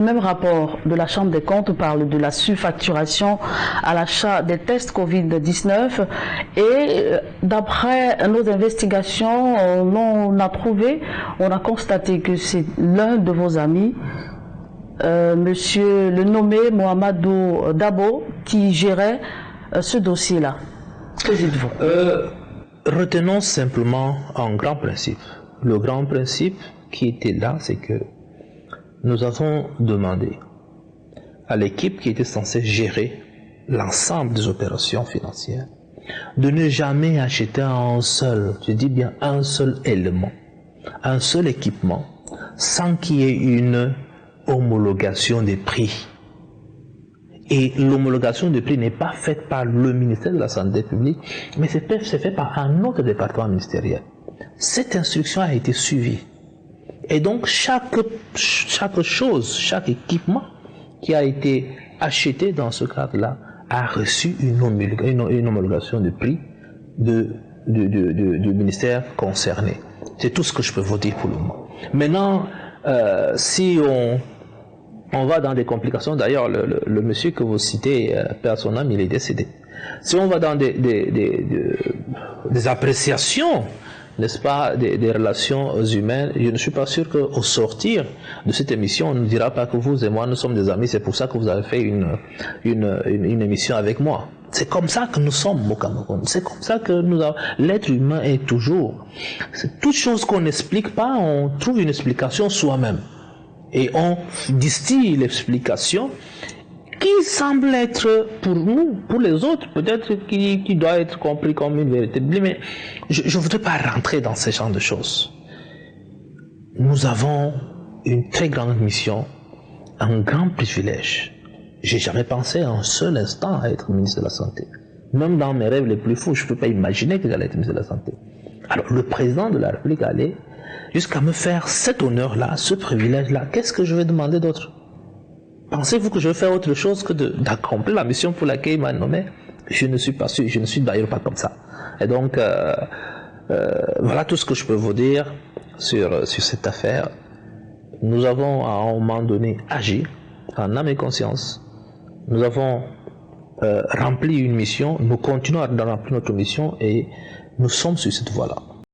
Le même rapport de la Chambre des comptes parle de la surfacturation à l'achat des tests Covid-19 et d'après nos investigations, on a constaté que c'est l'un de vos amis, monsieur le nommé Mohamedou Dabo, qui gérait ce dossier-là. Que dites-vous? Retenons simplement un grand principe. Le grand principe qui était là, c'est que nous avons demandé à l'équipe qui était censée gérer l'ensemble des opérations financières de ne jamais acheter un seul, je dis bien un seul élément, un seul équipement, sans qu'il y ait une homologation des prix. Et l'homologation des prix n'est pas faite par le ministère de la Santé publique, mais c'est fait par un autre département ministériel. Cette instruction a été suivie. Et donc, chaque chose, chaque équipement qui a été acheté dans ce cadre-là a reçu une homologation de prix du ministère concerné. C'est tout ce que je peux vous dire pour le moment. Maintenant, si on va dans des complications, d'ailleurs, le monsieur que vous citez, père son âme, il est décédé. Si on va dans des appréciations, n'est-ce pas, des relations humaines, je ne suis pas sûr qu'au sortir de cette émission, on ne dira pas que vous et moi, nous sommes des amis, c'est pour ça que vous avez fait une émission avec moi. C'est comme ça que nous sommes au Cameroun. C'est comme ça que l'être humain est toujours. C'est toute chose qu'on n'explique pas, on trouve une explication soi-même. Et on distille l'explication qui semble être pour nous, pour les autres, peut-être qui doit être compris comme une vérité. Mais je ne voudrais pas rentrer dans ce genre de choses. Nous avons une très grande mission, un grand privilège. J'ai jamais pensé un seul instant à être ministre de la Santé. Même dans mes rêves les plus fous, je ne peux pas imaginer que j'allais être ministre de la Santé. Alors le président de la République allait jusqu'à me faire cet honneur-là, ce privilège-là. Qu'est-ce que je vais demander d'autre? Pensez-vous que je vais faire autre chose que d'accomplir la mission pour laquelle il m'a nommé? Je ne suis pas sûr, je ne suis d'ailleurs pas comme ça. Et donc, voilà tout ce que je peux vous dire sur cette affaire. Nous avons à un moment donné agi en âme et conscience. Nous avons rempli une mission, nous continuons à remplir notre mission et nous sommes sur cette voie-là.